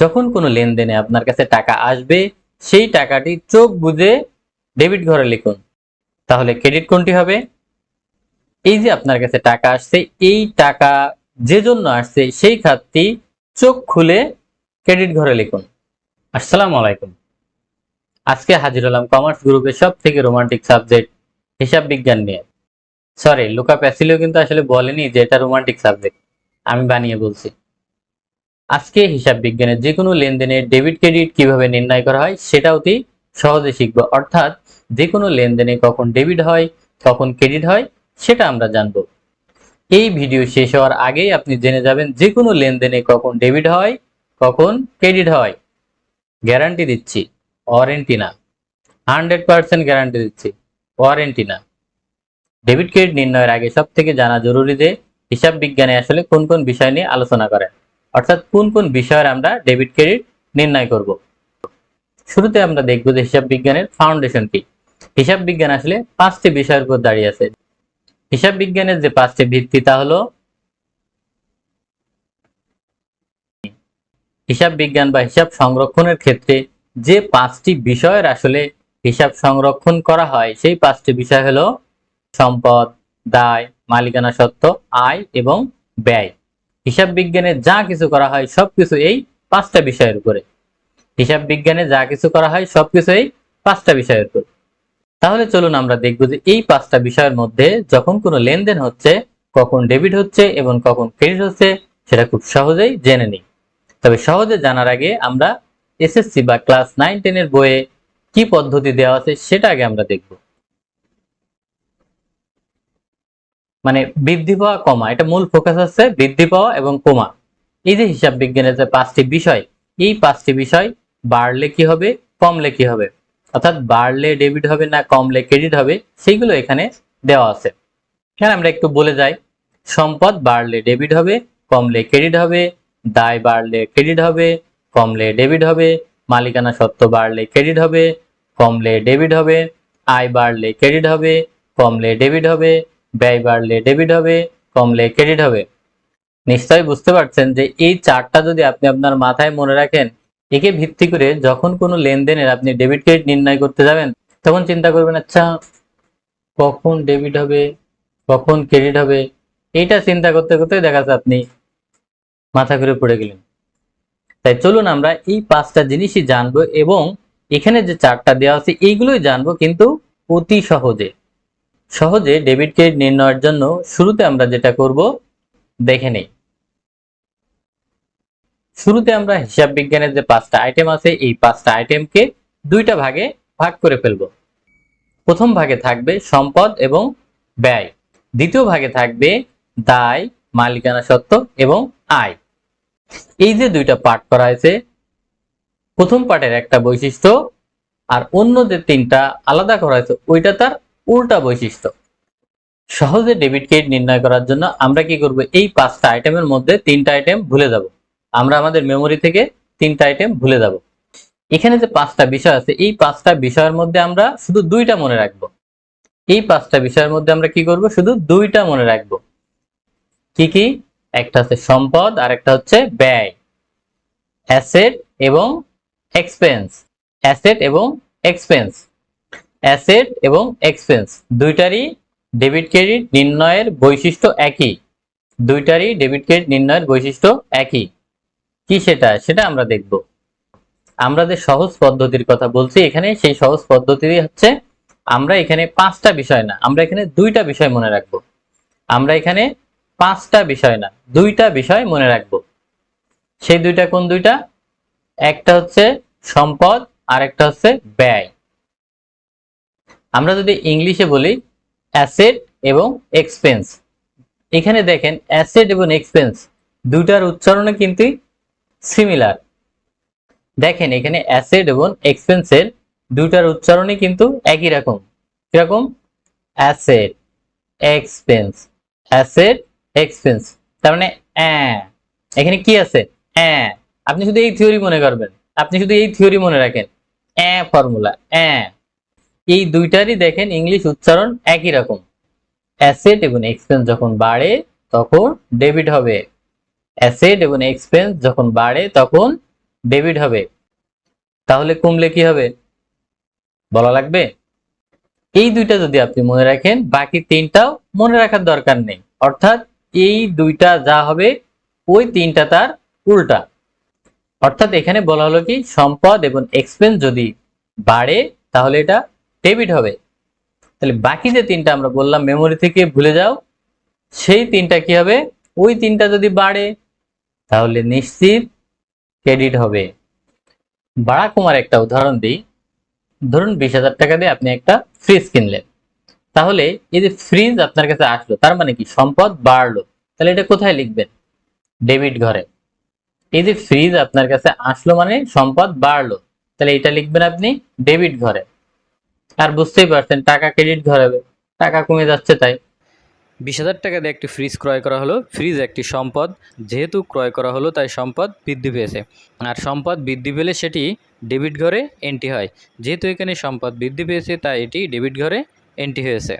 যখন কোনো লেনদেনে আপনার কাছে টাকা আসবে সেই টাকাটি চোখ বুজে ডেবিট ঘরে লিখুন। তাহলে ক্রেডিট কোনটি হবে? এই যে আপনার কাছে টাকা আসছে, এই টাকা যে জন্য আসছে সেই খাতটি চোখ খুলে ক্রেডিট ঘরে লিখুন। আসসালামু আলাইকুম। আজকে হাজির হলাম কমার্স গ্রুপের সব থেকে রোমান্টিক সাবজেক্ট হিসাব বিজ্ঞান নিয়ে। সরি, লুকা প্যাসিলিও কিন্তু আসলে বলেনি যে এটা রোমান্টিক সাবজেক্ট, আমি বানিয়ে বলছি। আজকে হিসাব বিজ্ঞানের যে কোনো লেনদেনের ডেবিট ক্রেডিট কিভাবে নির্ণয় করা হয় সেটা অতি সহজে শিখবো। অর্থাৎ যে কোনো লেনদেনে কখন ডেবিট হয় কখন ক্রেডিট হয় সেটা আমরা জানবো। এই ভিডিও শেষ হওয়ার আগেই আপনি জেনে যাবেন যে কোনো লেনদেনে কখন ডেবিট হয় কখন ক্রেডিট হয়। গ্যারান্টি দিচ্ছি, ওয়ারেন্টি না। 100% গ্যারান্টি দিচ্ছি, ওয়ারেন্টি না। ডেবিট ক্রেডিট নির্ণয়ের আগে সব থেকে জানা জরুরি যে হিসাব বিজ্ঞানে আসলে কোন কোন বিষয় নিয়ে আলোচনা করে, অর্থাৎ কোন কোন বিষয়ের আমরা ডেবিট ক্রেডিট নির্ণয় করব। শুরুতে আমরা দেখব যে হিসাব বিজ্ঞানের ফাউন্ডেশন কি। হিসাব বিজ্ঞান আসলে 5টি বিষয়ের উপর দাঁড়িয়ে আছে। হিসাব বিজ্ঞানের যে 5টি ভিত্তি তা হলো হিসাব বিজ্ঞান বা হিসাব সংরক্ষণের ক্ষেত্রে যে 5টি বিষয়ের আসলে হিসাব সংরক্ষণ করা হয় সেই 5টি বিষয় হলো সম্পদ, দায়, মালিকানা সত্ত্ব, আয় এবং ব্যয়। হিসাব বিজ্ঞানে যা কিছু করা হয় সবকিছু এই 5টা বিষয়ের উপরে। হিসাব বিজ্ঞানে যা কিছু করা হয় সবকিছু এই 5টা বিষয়ের উপর। তাহলে চলুন আমরা দেখব যে এই 5টা বিষয়ের মধ্যে যখন কোনো লেনদেন হচ্ছে কখন ডেবিট হচ্ছে এবং কখন ক্রেডিট হচ্ছে সেটা খুব সহজেই জেনে নিই। তবে সহজে জানার আগে আমরা এসএসসি বা ক্লাস 9-10 এর বইয়ে কি পদ্ধতি দেওয়া আছে সেটা আগে আমরা দেখব। মানে বৃদ্ধি পাওয়া কমা, এটা মূল ফোকাস হচ্ছে বৃদ্ধি পাওয়া এবং কমা। এই যে হিসাব বিজ্ঞানের যে 5টি বিষয়, এই 5টি বিষয় বাড়লে কি হবে কমলে কি হবে, অর্থাৎ বাড়লে ডেবিট হবে না কমলে ক্রেডিট হবে সেইগুলো এখানে দেওয়া আছে। এখানে আমরা একটু বলে যাই। সম্পদ বাড়লে ডেবিট হবে কমলে ক্রেডিট হবে, দায় বাড়লে ক্রেডিট হবে কমলে ডেবিট হবে, মালিকানা সত্ত্ব বাড়লে ক্রেডিট হবে কমলে ডেবিট হবে, আয় বাড়লে ক্রেডিট হবে কমলে ডেবিট হবে, ব্যয় বাড়লে ডেবিট হবে কমলে ক্রেডিট হবে। নিশ্চয়ই বুঝতে পারছেন যে এই চারটা যদি আপনি আপনার মাথায় মনে রাখেন, একে ভিত্তি করে যখন কোনো লেনদেনের আপনি ডেবিট ক্রেডিট নির্ণয় করতে যাবেন তখন চিন্তা করবেন আচ্ছা কখন ডেবিট হবে কখন ক্রেডিট হবে, এইটা চিন্তা করতে করতে দেখা যাচ্ছে আপনি মাথা ঘুরে পড়ে গেলেন। তাই চলুন আমরা এই 5টা জিনিসই জানবো এবং এখানে যে চারটা দেওয়া আছে এইগুলোই জানবো, কিন্তু অতি সহজে। সহজে ডেবিট ক্রেডিট নির্ণয়ের জন্য শুরুতে আমরা যেটা করব দেখে নেই। শুরুতে আমরা হিসাব বিজ্ঞানের যে 5টা আইটেম আছে এই 5টা আইটেমকে 2টা ভাগে ভাগ করে ফেলবো। প্রথম ভাগে থাকবে সম্পদ এবং ব্যয়, দ্বিতীয় ভাগে থাকবে দায়, মালিকানা সত্ত্ব এবং আয়। এই যে 2টা পার্ট করা হয়েছে, প্রথম পার্টের একটা বৈশিষ্ট্য আর অন্য যে 3টা আলাদা করা হয়েছে ওইটা তার উল্টা বৈশিষ্ট্য। সহজে ডেবিট ক্রেডিট নির্ণয় করার জন্য আমরা কি করব, এই 5টা আইটেমের মধ্যে 3টা আইটেম ভুলে যাব। আমরা আমাদের মেমোরি থেকে 3টা আইটেম ভুলে যাব। এখানে যে 5টা বিষয় আছে এই 5টা বিষয়ের মধ্যে আমরা শুধু 2টা মনে রাখবো। এই 5টা বিষয়ের মধ্যে আমরা কি করব, শুধু 2টা মনে রাখবো। কি কি? একটা হচ্ছে সম্পদ আর একটা হচ্ছে ব্যয়। অ্যাসেট এবং এক্সপেন্স। অ্যাসেট এবং এক্সপেন্স। অ্যাসেট এবং এক্সপেন্স দুইটারই ডেবিট ক্রেডিট নির্ণয়ের বৈশিষ্ট্য একই। দুইটারই ডেবিট ক্রেডিট নির্ণয়ের বৈশিষ্ট্য একই। কি সেটা সেটা আমরা দেখব। আমরা যে সহজ পদ্ধতির কথা বলছি এখানে সেই সহজ পদ্ধতি হচ্ছে আমরা এখানে 5টা বিষয় না, আমরা এখানে 2টা বিষয় মনে রাখবো। আমরা এখানে 5টা বিষয় না 2টা বিষয় মনে রাখবো। সেই 2টা কোন 2টা? একটা হচ্ছে সম্পদ আর একটা হচ্ছে ব্যয়। আমরা যদি ইংলিশে বলি অ্যাসেট এবং এক্সপেন্স। এখানে দেখেন অ্যাসেট এবং এক্সপেন্স দুইটার উচ্চারণে কিন্তু সিমিলার। দেখেন এখানে অ্যাসেট এবং এক্সপেন্সের দুইটার উচ্চারণে কিন্তু একই রকম। কিরকম? Asset expense, asset expense. তার মানে এখানে কি আছে? আপনি শুধু এই থিওরি মনে করবেন, আপনি শুধু এই থিওরি মনে রাখেন। ফর্মুলা এই দুইটারই দেখেন ইংলিশ উচ্চারণ একই রকম। অ্যাসেট এবং এক্সপেন্স যখন বাড়ে তখন ডেবিট হবে, অ্যাসেট এবং এক্সপেন্স যখন বাড়ে তখন ডেবিট হবে। তাহলে কমলে কি হবে বলা লাগবে? এই দুইটা যদি আপনি মনে রাখেন, বাকি তিনটাও মনে রাখার দরকার নেই। অর্থাৎ এই দুইটা যা হবে ওই তিনটা তার উল্টা। অর্থাৎ এখানে বলা হলো কি, সম্পদ এবং এক্সপেন্স যদি বাড়ে তাহলে এটা ডেবিট হবে। তাহলে বাকি যে তিনটা আমরা বললাম মেমোরি থেকে ভুলে যাও, সেই তিনটা কি হবে? ওই তিনটা যদি বাড়ে তাহলে নিশ্চিত ক্রেডিট হবে। বাড়া কমার একটা উদাহরণ দিই। ধরুন 20,000 টাকা দিয়ে আপনি একটা ফ্রিজ কিনলেন। তাহলে এই যে ফ্রিজ আপনার কাছে আসলো, তার মানে কি সম্পদ বাড়লো। তাহলে এটা কোথায় লিখবেন? ডেবিট ঘরে। এই যে ফ্রিজ আপনার কাছে আসলো মানে সম্পদ বাড়লো, তাহলে এটা লিখবেন আপনি ডেবিট ঘরে। আর বুঝতেই পারছেন টাকা ক্রেডিট ঘরে হবে, টাকা কমে যাচ্ছে তাই। 20,000 টাকা দিয়ে একটি ফ্রিজ ক্রয় করা হলো। ফ্রিজ একটি সম্পদ, যেহেতু ক্রয় করা হলো তাই সম্পদ বৃদ্ধি পেয়েছে। আর সম্পদ বৃদ্ধি পেলে সেটি ডেবিট ঘরে এন্ট্রি হয়। যেহেতু এখানে সম্পদ বৃদ্ধি পেয়েছে তাই এটি ডেবিট ঘরে এন্ট্রি হয়েছে।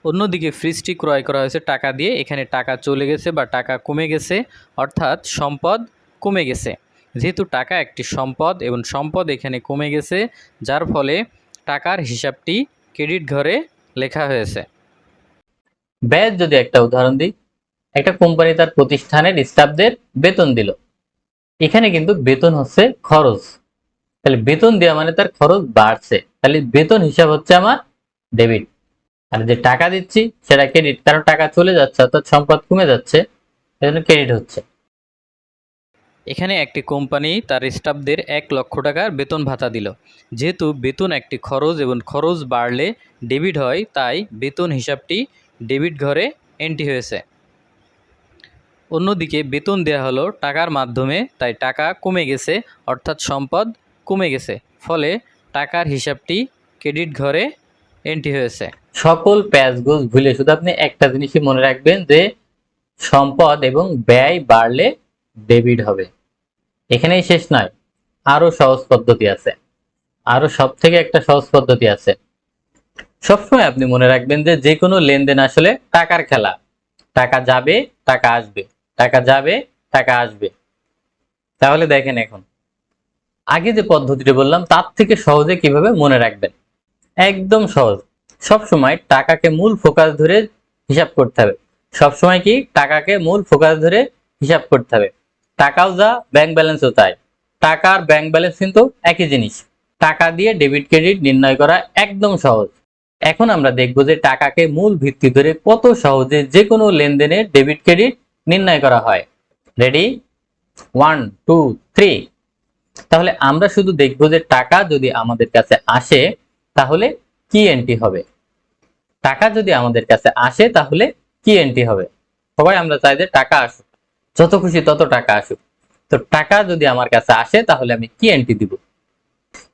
অন্যদিকে ফ্রিজটি ক্রয় করা হয়েছে টাকা দিয়ে, এখানে টাকা চলে গেছে বা টাকা কমে গেছে, অর্থাৎ সম্পদ কমে গেছে। যেহেতু টাকা একটি সম্পদ এবং সম্পদ এখানে কমে গেছে, যার ফলে টাকার হিসাবটি ক্রেডিট ঘরে লেখা হয়েছে। ব্যয়ের যদি একটা উদাহরণ দিই, একটা কোম্পানি তার প্রতিষ্ঠানের স্টাফদের বেতন দিল। এখানে কিন্তু বেতন হচ্ছে খরচ, তাহলে বেতন দেওয়া মানে তার খরচ বাড়ছে, তাহলে বেতন হিসাব হচ্ছে আমার ডেবিট। আর যে টাকা দিচ্ছি সেটা ক্রেডিট, কারণ টাকা চলে যাচ্ছে অর্থাৎ সম্পদ কমে যাচ্ছে, এজন্য ক্রেডিট হচ্ছে। এখানে একটি কোম্পানি তার স্টাফদের 1,00,000 টাকার বেতন ভাতা দিল। যেহেতু বেতন একটি খরচ এবং খরচ বাড়লে ডেবিট হয়, তাই বেতন হিসাবটি ডেবিট ঘরে এন্ট্রি হয়েছে। অন্যদিকে বেতন দেওয়া হলো টাকার মাধ্যমে, তাই টাকা কমে গেছে, অর্থাৎ সম্পদ কমে গেছে, ফলে টাকার হিসাবটি ক্রেডিট ঘরে এন্ট্রি হয়েছে। সকল প্যাচগোজ ভুলে শুধু আপনি একটা জিনিসই মনে রাখবেন যে সম্পদ এবং ব্যয় বাড়লে ডেবিট হবে। এখানেই শেষ নয়, আরো সহজ পদ্ধতি আছে। আরো সব থেকে একটা সহজ পদ্ধতি আছে। সবসময় আপনি মনে রাখবেন যে যে কোনো লেনদেন আসলে টাকার খেলা। টাকা যাবে, টাকা আসবে, টাকা যাবে, টাকা আসবে। তাহলে দেখেন এখন আগে যে পদ্ধতিটি বললাম তার থেকে সহজে কিভাবে মনে রাখবেন। একদম সহজ। সবসময় টাকাকে মূল ফোকাস ধরে হিসাব করতে হবে। সবসময় কি টাকাকে মূল ফোকাস ধরে হিসাব করতে হবে। টাকাও যা, ব্যাংক ব্যালেন্সও তাই। টাকা আর ব্যাংক ব্যালেন্স কিন্তু একই জিনিস। টাকা দিয়ে ডেবিট ক্রেডিট নির্ণয় করা একদম সহজ। এখন আমরা দেখব যে টাকাকে মূল ভিত্তি ধরে কত সহজে যে কোনো লেনদেনে ডেবিট ক্রেডিট নির্ণয় করা হয়। রেডি? 1 2 3। তাহলে আমরা শুধু দেখব যে টাকা যদি আমাদের কাছে আসে তাহলে কি এন্ট্রি হবে। টাকা যদি আমাদের কাছে আসে তাহলে কি এন্ট্রি হবে। সবাই আমরা চাই যে টাকা আসুক, যত খুশি তত টাকা আসুক। তো টাকা যদি আমার কাছে আসে তাহলে আমি কি এন্ট্রি দিব।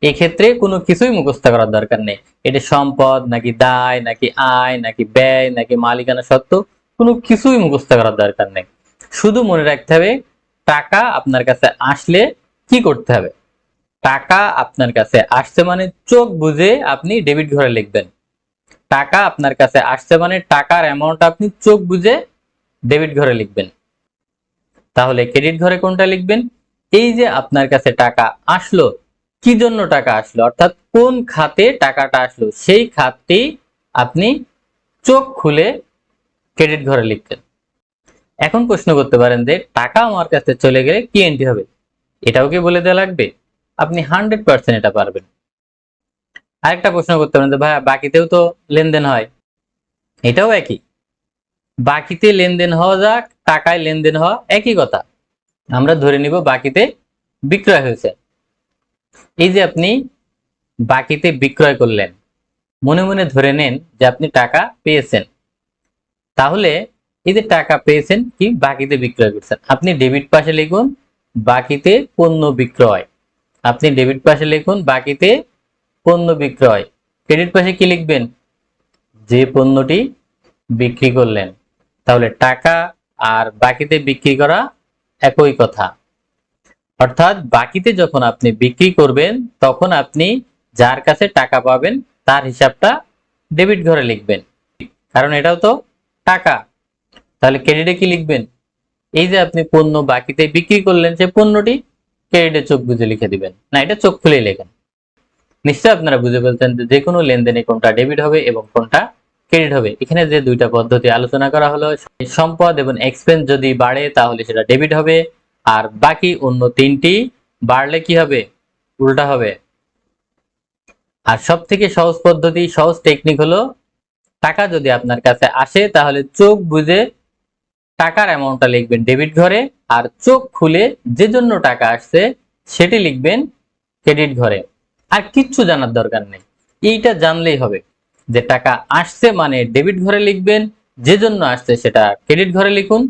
এক্ষেত্রে কোনো কিছুই মুখস্থ করার দরকার নেই। এটা সম্পদ নাকি দায় নাকি আয় নাকি ব্যয় নাকি মালিকানা সত্ত্ব, কোনো কিছুই মুখস্থ করার দরকার নেই। শুধু মনে রাখতে হবে টাকা আপনার কাছে আসলে কি করতে হবে। টাকা আপনার কাছে আসছে মানে চোখ বুঝে আপনি ডেবিট ঘরে লিখবেন। টাকা আপনার কাছে আসছে মানে টাকার অ্যামাউন্ট আপনি চোখ বুঝে ডেবিট ঘরে লিখবেন। তাহলে ক্রেডিট ঘরে কোনটা লিখবেন? এই যে আপনার কাছে টাকা আসলো, কি জন্য টাকা আসলো অর্থাৎ কোন খাতে টাকাটা আসলো সেই খাতটি আপনি চোখ খুলে ক্রেডিট ঘরে লিখবেন। এখন প্রশ্ন করতে পারেন যে টাকা আমার কাছে চলে গেলে কি এন্ট্রি হবে, এটাও কি বলে দেওয়া লাগবে? আপনি 100% এটা পারবেন। আরেকটা প্রশ্ন করতে পারেন যে ভাইয়া বাকিতেও তো লেনদেন হয়, এটাও একই। বাকিতে লেনদেন হওয়া যাক, টাকায় লেনদেন হওয়া একই কথা। আমরা ধরে নিব বাকিতে বিক্রয় হয়েছে। এই যে আপনি বাকিতে বিক্রয় করলেন, মনে মনে ধরে নেন যে আপনি টাকা পেয়েছেন। তাহলে এই যে টাকা পেয়েছেন কি বাকিতে বিক্রয় করছেন, আপনি ডেবিট পাশে লিখুন বাকিতে পণ্য বিক্রয়। আপনি ডেবিট পাশে লিখুন বাকিতে পণ্য বিক্রয়। ক্রেডিট পাশে কি লিখবেন? যে পণ্যটি বিক্রি করলেন। তাহলে টাকা আর বাকিতে বিক্রি করা একই কথা। অর্থাৎ বাকিতে যখন আপনি বিক্রি করবেন তখন আপনি যার কাছে টাকা পাবেন তার হিসাবটা ডেবিট ঘরে লিখবেন, কারণ এটাও তো টাকা। তাহলে ক্রেডিটে কি লিখবেন? এই যে আপনি পণ্য বাকিতে বিক্রি করলেন, সে পণ্যটি ক্রেডিটে চোখ বুজে লিখে দিবেন, না এটা চোখ খুলে লেখেন। নিশ্চয়ই আপনারা বুঝে ফেলছেন যে কোনো লেনদেনে কোনটা ডেবিট হবে এবং কোনটা ক্রেডিট হবে। এখানে যে দুইটা পদ্ধতি আলোচনা করা হলো, সম্পদ এবং এক্সপেন্স যদি বাড়ে তাহলে সেটা ডেবিট হবে, আর বাকি অন্য তিনটি বাড়লে কি হবে, উল্টা হবে। আর সব থেকে সহজ পদ্ধতি, সহজ টেকনিক হলো, টাকা যদি আপনার কাছে আসে তাহলে চোখ বুজে টাকার অ্যামাউন্টটা লিখবেন ডেবিট ঘরে, আর চোখ খুলে যে জন্য টাকা আসছে সেটি লিখবেন ক্রেডিট ঘরে। আর কিচ্ছু জানার দরকার নেই, এইটা জানলেই হবে যে টাকা আসছে মানে ডেবিট ঘরে লিখবেন, যে জন্য আসছে সেটা ক্রেডিট ঘরে লিখুন,